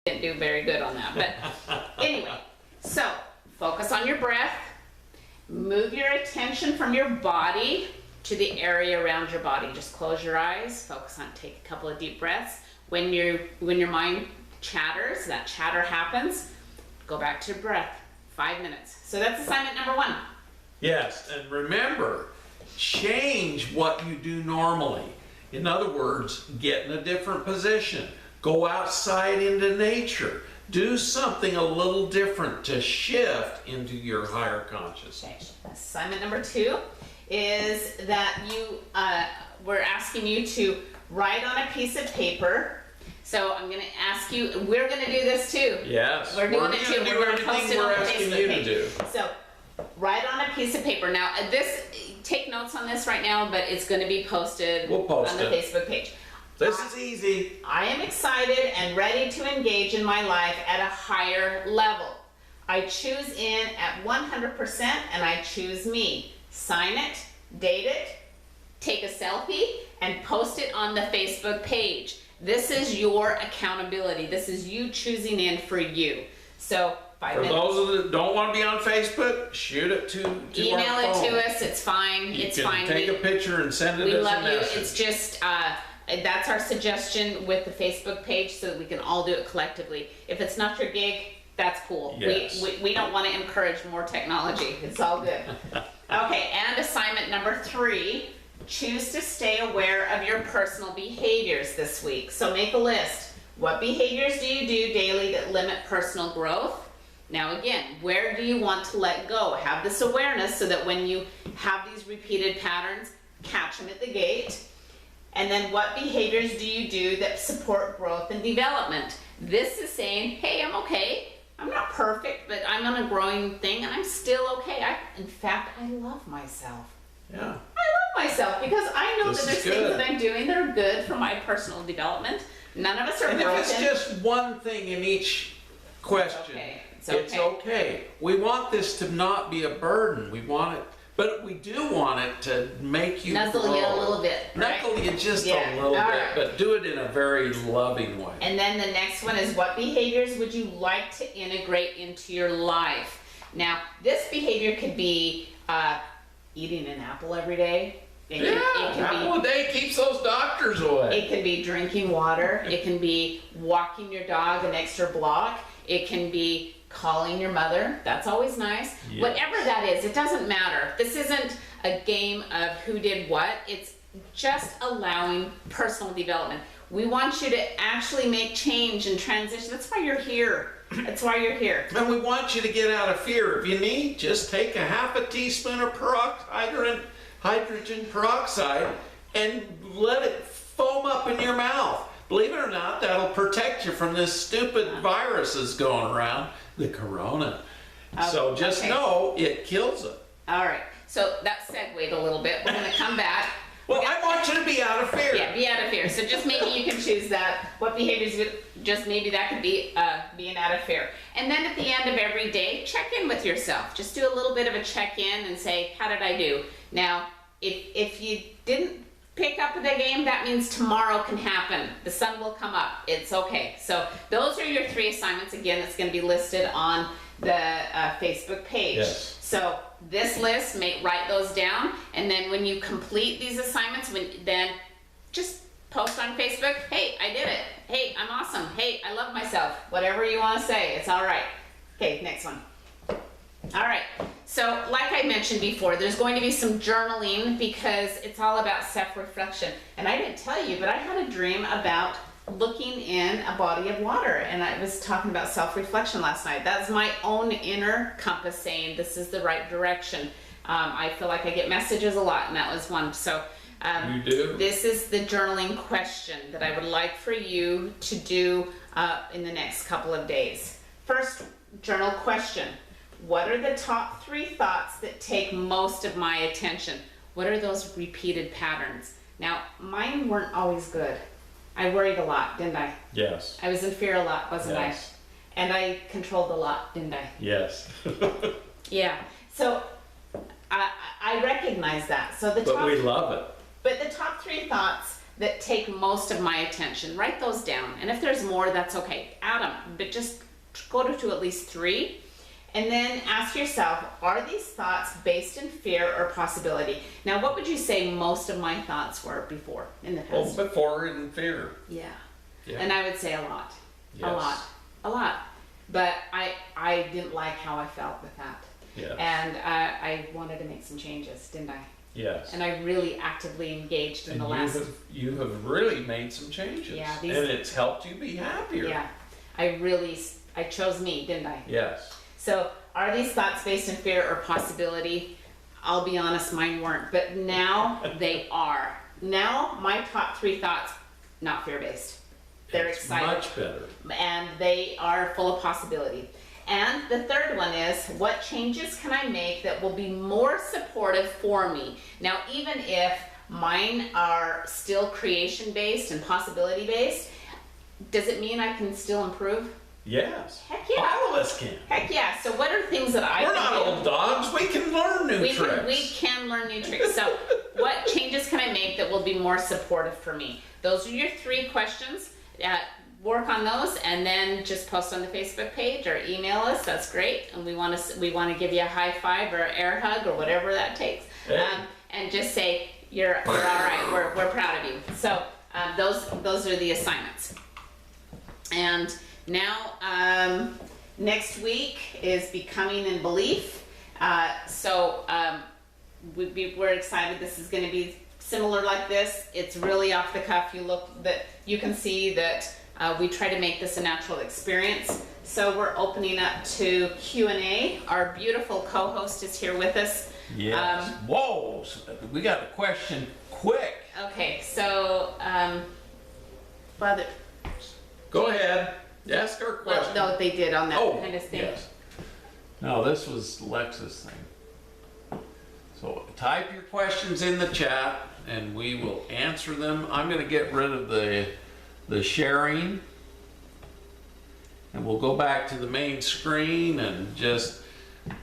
didn't do very good on that. But anyway, so focus on your breath. Move your attention from your body to the area around your body. Just close your eyes, focus on, take a couple of deep breaths. When your mind chatters, that chatter happens, go back to your breath. 5 minutes. So that's assignment number 1. Yes, and remember, change what you do normally. In other words, get in a different position. Go outside into nature. Do something a little different to shift into your higher consciousness. Okay. Assignment number 2 is that we're asking you to write on a piece of paper. So I'm going to ask you, we're going to do this too. Yes. We're doing it too. We're going to post it on the Facebook page. So write on a piece of paper. Now take notes on this right now, but it's going to be posted on the Facebook page. This is easy. I am excited and ready to engage in my life at a higher level. I choose in at 100% and I choose me. Sign it, date it, take a selfie, and post it on the Facebook page. This is your accountability. This is you choosing in for you. So 5 minutes. For those that don't want to be on Facebook, shoot it to email our phone. it to us. It's fine. You it's can fine. Take a picture and send it we as love a message. you. It's just that's our suggestion with the Facebook page, so that we can all do it collectively. If it's not your gig, that's cool. Yes. We don't want to encourage more technology. It's all good. Okay, and assignment number 3. Choose to stay aware of your personal behaviors this week. So make a list. What behaviors do you do daily that limit personal growth? Now again, where do you want to let go? Have this awareness so that when you have these repeated patterns, catch them at the gate. And then what behaviors do you do that support growth and development? This is saying, hey, I'm okay. I'm not perfect, but I'm on a growing thing and I'm still okay. In fact, I love myself. Yeah. I love myself because I know that there's things that I'm doing that are good for my personal development. None of us are broken. And if it's just one thing in each question, it's okay. We want this to not be a burden. We want it, but we do want it to make you nuzzle grow. You a little bit. Right? Knuckle you just a little bit, but do it in a very loving way. And then the next one is, what behaviors would you like to integrate into your life? Now, this behavior could be eating an apple every day. Apple a day keeps those doctors away. It can be drinking water. It can be walking your dog an extra block. It can be calling your mother. That's always nice. Yes. Whatever that is, it doesn't matter. This isn't a game of who did what. It's just allowing personal development. We want you to actually make change and transition. That's why you're here. That's why you're here. And we want you to get out of fear. If you need, just take a half a teaspoon of hydrogen peroxide and let it foam up in your mouth. Believe it or not, that'll protect you from this stupid virus that's going around, the corona. So just know it kills it. All right. So that segued a little bit. We're going to come back. Well, I want you to be out of fear. Yeah, be out of fear. So just maybe you can choose that. What behaviors, just maybe that could be being out of fear. And then at the end of every day, check in with yourself. Just do a little bit of a check-in and say, how did I do? Now, if you didn't pick up the game, that means tomorrow can happen. The sun will come up. It's okay. So those are your 3 assignments. Again, it's going to be listed on the Facebook page. Yes. So this list, write those down, and then when you complete these assignments, then just post on Facebook, hey, I did it. Hey, I'm awesome. Hey, I love myself. Whatever you want to say, it's all right. Okay, next one. All right, so like I mentioned before, there's going to be some journaling because it's all about self-reflection. And I didn't tell you, but I had a dream about looking in a body of water, and I was talking about self-reflection last night. That's my own inner compass saying this is the right direction. I feel like I get messages a lot, and that was one. So you do? This is the journaling question that I would like for you to do in the next couple of days. First journal question: what are the top 3 thoughts that take most of my attention? What are those repeated patterns? Now, mine weren't always good. I worried a lot, didn't I? Yes. I was in fear a lot, wasn't I? And I controlled a lot, didn't I? Yes. Yeah. So I recognize that. So but we love it. But the top 3 thoughts that take most of my attention. Write those down. And if there's more, that's okay. Add them, but just go to at least 3. And then ask yourself, are these thoughts based in fear or possibility? Now, what would you say most of my thoughts were before in the past? Well, before in fear. Yeah. Yeah. And I would say a lot. Yes. A lot. But I didn't like how I felt with that. Yeah. And I wanted to make some changes, didn't I? Yes. And I really actively engaged in And the last... you have really made some changes. Yeah, and it's helped you be happier. Yeah. I chose me, didn't I? Yes. So, are these thoughts based in fear or possibility? I'll be honest, mine weren't, but now they are. Now, my top 3 thoughts, not fear-based. They're It's excited. much better. And they are full of possibility. And the third one is, what changes can I make that will be more supportive for me? Now, even if mine are still creation-based and possibility-based, does it mean I can still improve? Yes. Heck yeah. All of us can. Heck yeah. So what are things that I We're can not do? old dogs. We can learn new tricks. We can learn new tricks. So what changes can I make that will be more supportive for me? Those are your 3 questions. Work on those and then just post on the Facebook page or email us. That's great. And we want to give you a high five or an air hug or whatever that takes. Hey. And just say you're all right. We're proud of you. So those are the assignments. And now next week is Becoming in Belief. We're excited. This is going to be similar like this. It's really off the cuff. You can see that we try to make this a natural experience. So we're opening up to Q&A. Our beautiful co-host is here with us. Yes. Whoa, we got a question quick. Okay, so Father. Go ahead. Ask our question. Well, no, they did on that kind of thing. Yes. No, this was Lex's thing. So type your questions in the chat and we will answer them. I'm going to get rid of the sharing and we'll go back to the main screen and just,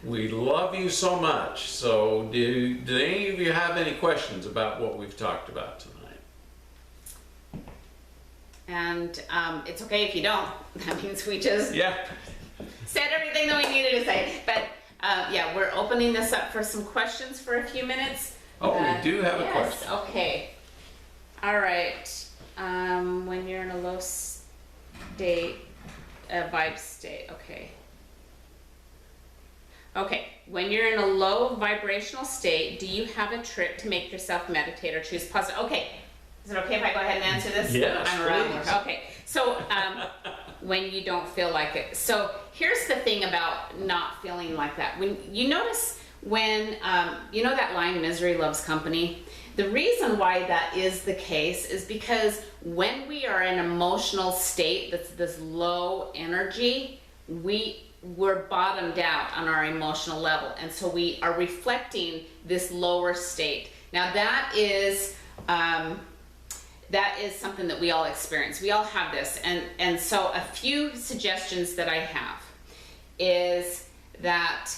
we love you so much. So do any of you have any questions about what we've talked about tonight? And it's okay if you don't. That means we just Yeah. said everything that we needed to say. But yeah, we're opening this up for some questions for a few minutes. Oh, we do have a yes, question. Okay. All right. When you're in a low state, vibe state. Okay. Okay. When you're in a low vibrational state, do you have a trick to make yourself meditate or choose positive? Okay. Is it okay if I go ahead and answer this? Yes, I'm around please. there. Okay. So when you don't feel like it. So here's the thing about not feeling like that. When you notice when, you know that line, misery loves company? The reason why that is the case is because when we are in an emotional state that's this low energy, we're bottomed out on our emotional level. And so we are reflecting this lower state. Now that is something that we all experience. We all have this. And so a few suggestions that I have is that,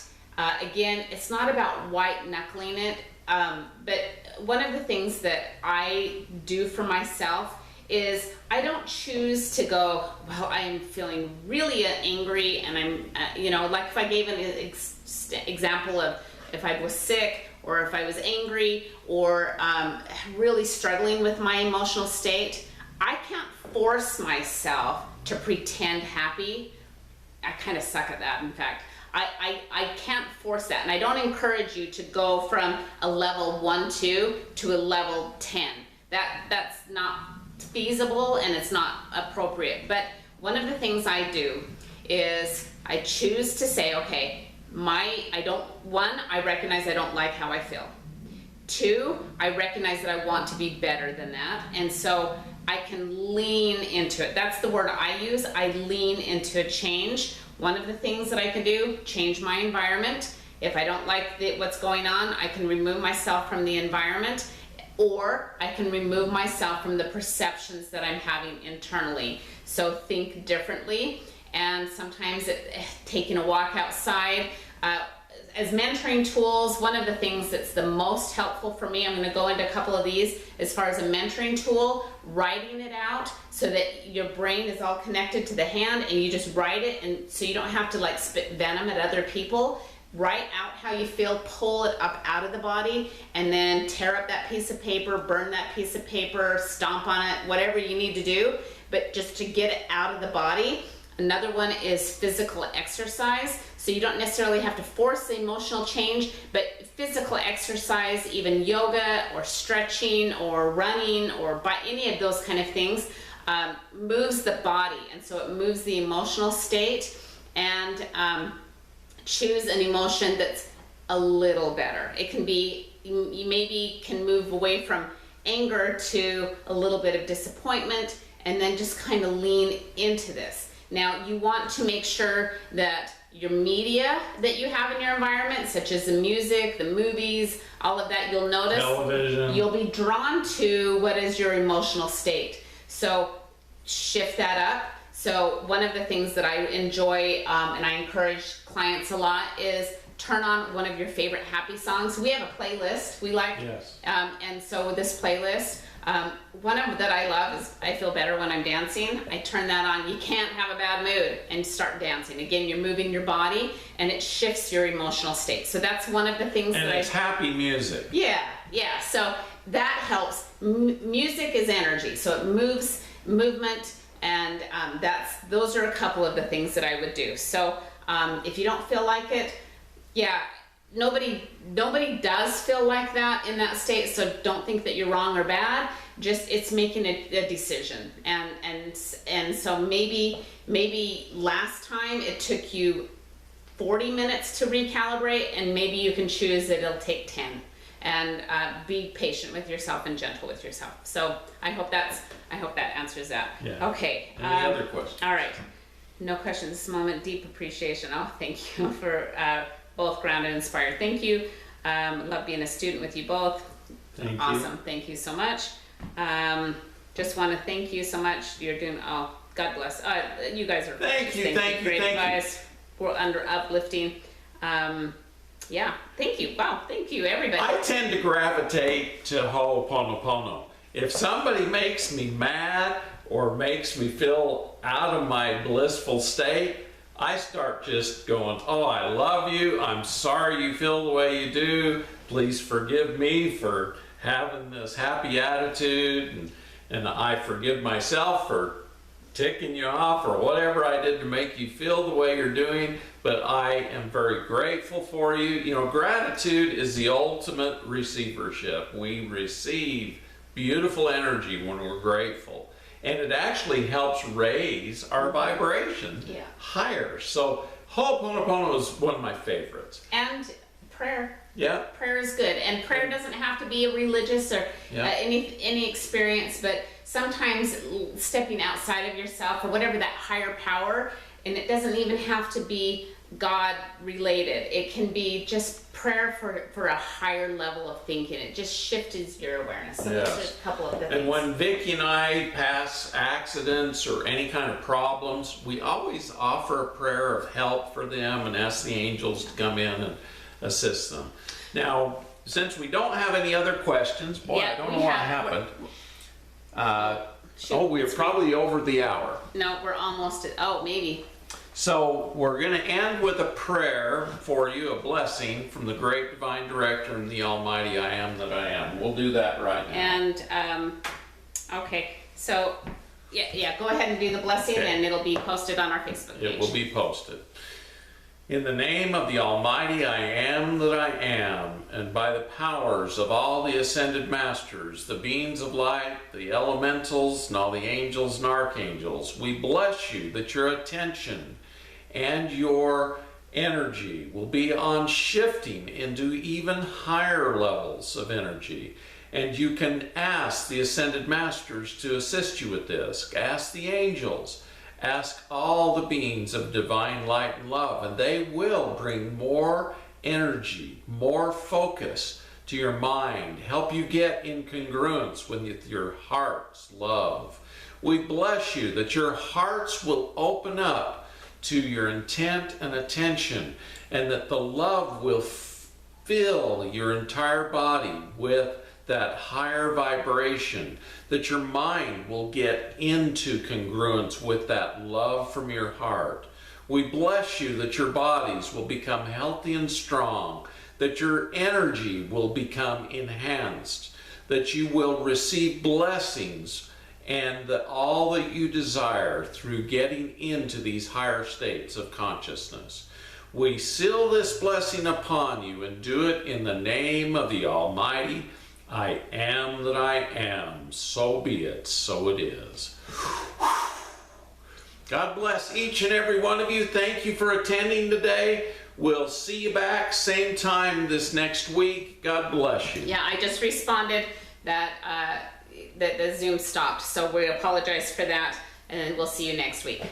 again, it's not about white knuckling it, but one of the things that I do for myself is I don't choose to go, well, I'm feeling really angry and I'm, like if I gave an example of if I was sick or if I was angry or really struggling with my emotional state, I can't force myself to pretend happy. I kind of suck at that, in fact. I can't force that, and I don't encourage you to go from a level 1, 2 to a level 10. That's not feasible and it's not appropriate. But one of the things I do is I choose to say, okay, I recognize I don't like how I feel. 2, I recognize that I want to be better than that, and so I can lean into it. That's the word I use. I lean into a change. One of the things that I can do, change my environment. If I don't like what's going on, I can remove myself from the environment, or I can remove myself from the perceptions that I'm having internally. So think differently, and sometimes taking a walk outside. as mentoring tools, one of the things that's the most helpful for me, I'm going to go into a couple of these as far as a mentoring tool, writing it out so that your brain is all connected to the hand and you just write it, and so you don't have to like spit venom at other people. Write out how you feel, pull it up out of the body, and then tear up that piece of paper, burn that piece of paper, stomp on it, whatever you need to do, but just to get it out of the body. Another one is physical exercise. So you don't necessarily have to force the emotional change, but physical exercise, even yoga or stretching or running or by any of those kind of things, moves the body. And so it moves the emotional state, and choose an emotion that's a little better. It can be, you maybe can move away from anger to a little bit of disappointment, and then just kind of lean into this. Now, you want to make sure that your media that you have in your environment, such as the music, the movies, all of that, you'll notice television, you'll be drawn to what is your emotional state. So shift that up. So one of the things that I enjoy and I encourage clients a lot is turn on one of your favorite happy songs. We have a playlist we like, yes. And so with this playlist, one of that I love is I Feel Better When I'm Dancing. I turn that on. You can't have a bad mood and start dancing. Again, you're moving your body and it shifts your emotional state. So that's one of the things And it's happy music. Yeah. So that helps. Music is energy, so it moves movement, and those are a couple of the things that I would do. So if you don't feel like it, yeah, nobody does feel like that in that state, so don't think that you're wrong or bad. Just it's making a decision, and so maybe last time it took you 40 minutes to recalibrate, and maybe you can choose that it'll take 10. And be patient with yourself and gentle with yourself. So I hope that answers that. Yeah. Okay. Any other questions? All right. No questions this moment. Deep appreciation. Oh, thank you for both grounded and inspired. Thank you. Love being a student with you both. Thank you. Awesome. Thank you so much. Just want to thank you so much. You're doing. Oh, God bless. You guys are. Thank you. Great advice. We're under uplifting. Yeah, thank you. Wow, thank you, everybody. I tend to gravitate to Ho'oponopono. If somebody makes me mad or makes me feel out of my blissful state, I start just going, oh, I love you. I'm sorry you feel the way you do. Please forgive me for having this happy attitude. And I forgive myself for ticking you off or whatever I did to make you feel the way you're doing, but I am very grateful for you. You know, gratitude is the ultimate receivership. We receive beautiful energy when we're grateful, and it actually helps raise our vibration higher. So Ho'oponopono is one of my favorites. And prayer. Yeah. Prayer is good, and prayer doesn't have to be a religious or any experience, but sometimes stepping outside of yourself or whatever that higher power, and it doesn't even have to be God related. It can be just prayer for a higher level of thinking. It just shifts your awareness. So those are a couple of the things. And when Vicki and I pass accidents or any kind of problems, we always offer a prayer of help for them and ask the angels to come in and assist them. Now, since we don't have any other questions, boy, I don't know what happened. We're probably over the hour. No, we're almost at, maybe. So we're going to end with a prayer for you, a blessing from the great divine director and the almighty I am that I am. We'll do that right now. And, okay, so, go ahead and do the blessing, and it'll be posted on our Facebook page. It will be posted. In the name of the almighty I am that I am, and by the powers of all the ascended masters, the beings of light, the elementals, and all the angels and archangels, we bless you that your attention and your energy will be on shifting into even higher levels of energy. And you can ask the ascended masters to assist you with this. Ask the angels. Ask all the beings of divine light and love, and they will bring more energy, more focus to your mind, help you get in congruence with your heart's love. We bless you that your hearts will open up to your intent and attention, and that the love will fill your entire body with that higher vibration, that your mind will get into congruence with that love from your heart. We bless you that your bodies will become healthy and strong, that your energy will become enhanced, that you will receive blessings, and that all that you desire through getting into these higher states of consciousness. We seal this blessing upon you and do it in the name of the Almighty. I am that I am. So be it. So it is. God bless each and every one of you. Thank you for attending today. We'll see you back same time this next week. God bless you. Yeah, I just responded that the Zoom stopped, so we apologize for that, and we'll see you next week.